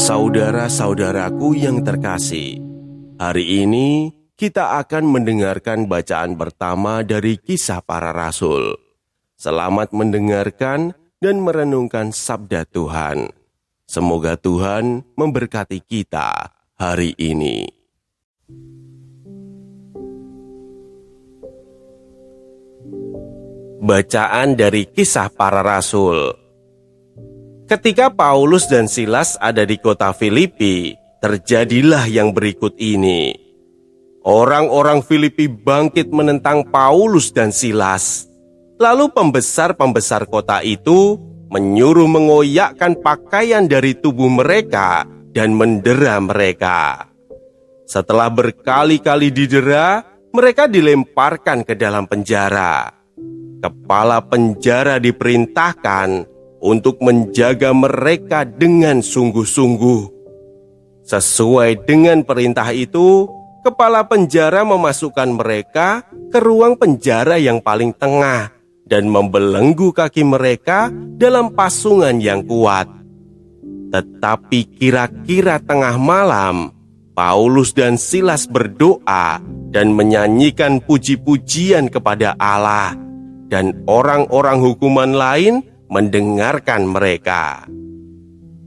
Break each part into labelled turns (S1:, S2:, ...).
S1: Saudara-saudaraku yang terkasih, hari ini kita akan mendengarkan bacaan pertama dari Kisah Para Rasul. Selamat mendengarkan dan merenungkan sabda Tuhan. Semoga Tuhan memberkati kita hari ini. Bacaan dari Kisah Para Rasul. Ketika Paulus dan Silas ada di kota Filipi, terjadilah yang berikut ini. Orang-orang Filipi bangkit menentang Paulus dan Silas. Lalu pembesar-pembesar kota itu menyuruh mengoyakkan pakaian dari tubuh mereka dan mendera mereka. Setelah berkali-kali didera, mereka dilemparkan ke dalam penjara. Kepala penjara diperintahkan untuk menjaga mereka dengan sungguh-sungguh. Sesuai dengan perintah itu, kepala penjara memasukkan mereka ke ruang penjara yang paling tengah dan membelenggu kaki mereka dalam pasungan yang kuat. Tetapi kira-kira tengah malam, Paulus dan Silas berdoa dan menyanyikan puji-pujian kepada Allah, dan orang-orang hukuman lain mendengarkan mereka.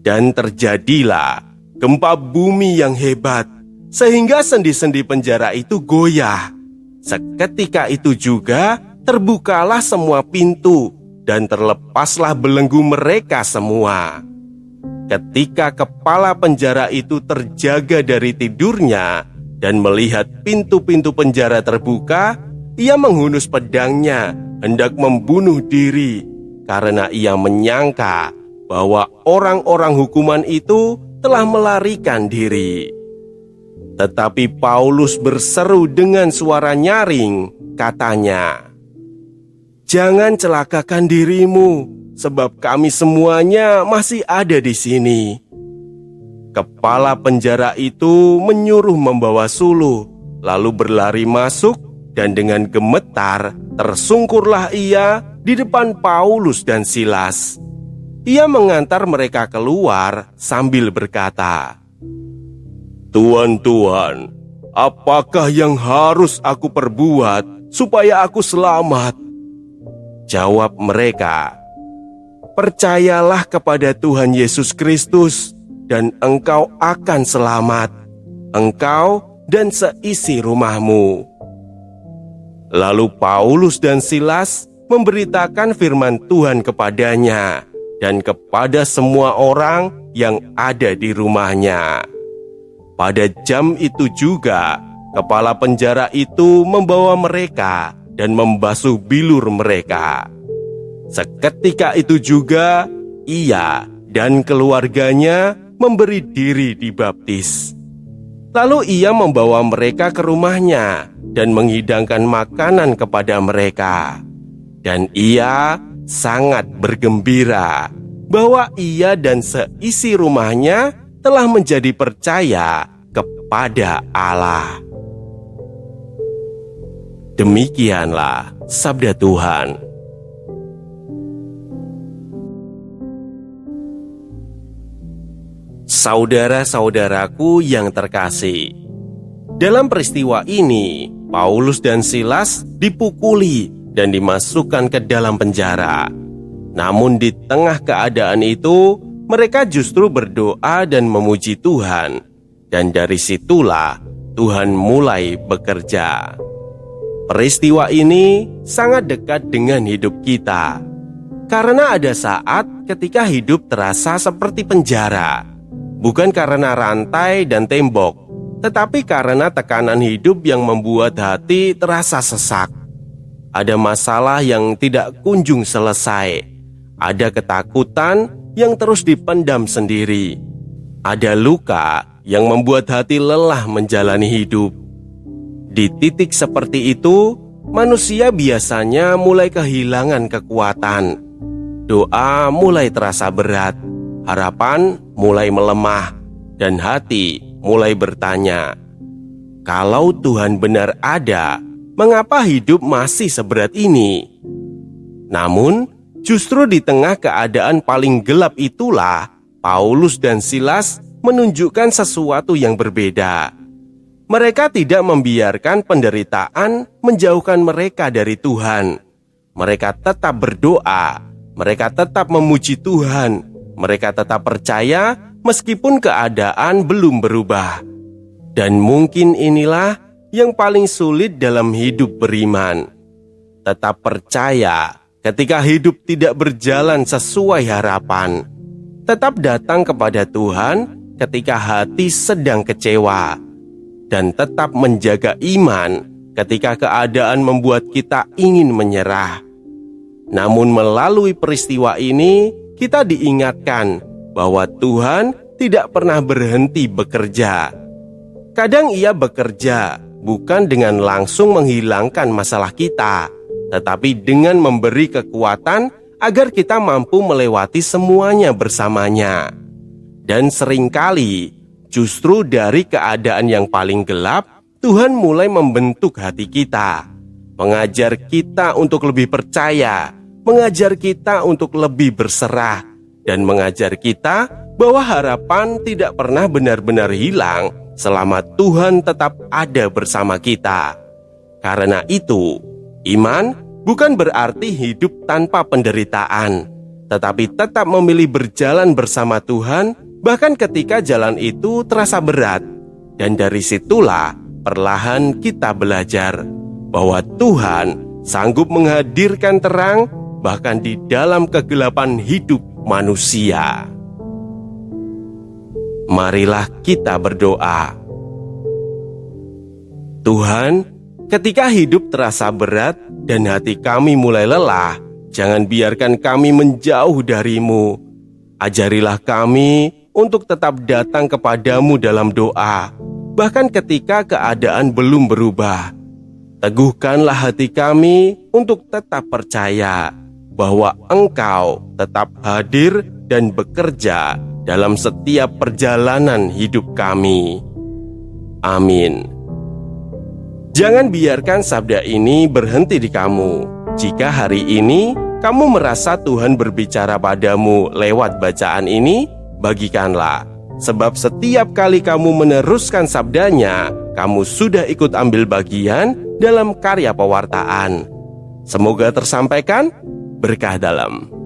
S1: Dan terjadilah gempa bumi yang hebat, sehingga sendi-sendi penjara itu goyah. Seketika itu juga terbukalah semua pintu, dan terlepaslah belenggu mereka semua. Ketika kepala penjara itu terjaga dari tidurnya dan melihat pintu-pintu penjara terbuka, ia menghunus pedangnya, hendak membunuh diri, karena ia menyangka bahwa orang-orang hukuman itu telah melarikan diri. Tetapi Paulus berseru dengan suara nyaring, katanya, "Jangan celakakan dirimu, sebab kami semuanya masih ada di sini." Kepala penjara itu menyuruh membawa suluh, lalu berlari masuk, dan dengan gemetar tersungkurlah ia di depan Paulus dan Silas. Ia mengantar mereka keluar sambil berkata, "Tuan-tuan, apakah yang harus aku perbuat supaya aku selamat?" Jawab mereka, "Percayalah kepada Tuhan Yesus Kristus, dan engkau akan selamat, engkau dan seisi rumahmu." Lalu Paulus dan Silas memberitakan firman Tuhan kepadanya dan kepada semua orang yang ada di rumahnya. Pada jam itu juga, kepala penjara itu membawa mereka dan membasuh bilur mereka. Seketika itu juga, ia dan keluarganya memberi diri dibaptis. Lalu ia membawa mereka ke rumahnya dan menghidangkan makanan kepada mereka. Dan ia sangat bergembira bahwa ia dan seisi rumahnya telah menjadi percaya kepada Allah. Demikianlah sabda Tuhan. Saudara-saudaraku yang terkasih, dalam peristiwa ini, Paulus dan Silas dipukuli dan dimasukkan ke dalam penjara. Namun di tengah keadaan itu, mereka justru berdoa dan memuji Tuhan. Dan dari situlah Tuhan mulai bekerja. Peristiwa ini sangat dekat dengan hidup kita. Karena ada saat ketika hidup terasa seperti penjara. Bukan karena rantai dan tembok, tetapi karena tekanan hidup yang membuat hati terasa sesak. Ada masalah yang tidak kunjung selesai. Ada ketakutan yang terus dipendam sendiri. Ada luka yang membuat hati lelah menjalani hidup. Di titik seperti itu, manusia biasanya mulai kehilangan kekuatan. Doa mulai terasa berat, harapan mulai melemah, dan hati mulai bertanya, "Kalau Tuhan benar ada, mengapa hidup masih seberat ini?" Namun, justru di tengah keadaan paling gelap itulah Paulus dan Silas menunjukkan sesuatu yang berbeda. Mereka tidak membiarkan penderitaan menjauhkan mereka dari Tuhan. Mereka tetap berdoa, mereka tetap memuji Tuhan, mereka tetap percaya meskipun keadaan belum berubah. Dan mungkin inilah yang paling sulit dalam hidup beriman. Tetap percaya ketika hidup tidak berjalan sesuai harapan. Tetap datang kepada Tuhan ketika hati sedang kecewa. Dan tetap menjaga iman ketika keadaan membuat kita ingin menyerah. Namun melalui peristiwa ini, kita diingatkan bahwa Tuhan tidak pernah berhenti bekerja. Kadang Ia bekerja bukan dengan langsung menghilangkan masalah kita, tetapi dengan memberi kekuatan agar kita mampu melewati semuanya bersamanya. Dan seringkali justru dari keadaan yang paling gelap, Tuhan mulai membentuk hati kita, mengajar kita untuk lebih percaya, mengajar kita untuk lebih berserah, dan mengajar kita bahwa harapan tidak pernah benar-benar hilang selama Tuhan tetap ada bersama kita. Karena itu, iman bukan berarti hidup tanpa penderitaan, tetapi tetap memilih berjalan bersama Tuhan bahkan ketika jalan itu terasa berat. Dan dari situlah perlahan kita belajar bahwa Tuhan sanggup menghadirkan terang bahkan di dalam kegelapan hidup manusia. Marilah kita berdoa. Tuhan, ketika hidup terasa berat dan hati kami mulai lelah, jangan biarkan kami menjauh dari-Mu. Ajarilah kami untuk tetap datang kepadamu dalam doa, bahkan ketika keadaan belum berubah. Teguhkanlah hati kami untuk tetap percaya bahwa Engkau tetap hadir dan bekerja dalam setiap perjalanan hidup kami. Amin. Jangan biarkan sabda ini berhenti di kamu. Jika hari ini kamu merasa Tuhan berbicara padamu lewat bacaan ini, bagikanlah, sebab setiap kali kamu meneruskan sabdanya, kamu sudah ikut ambil bagian dalam karya pewartaan. Semoga tersampaikan berkah dalam.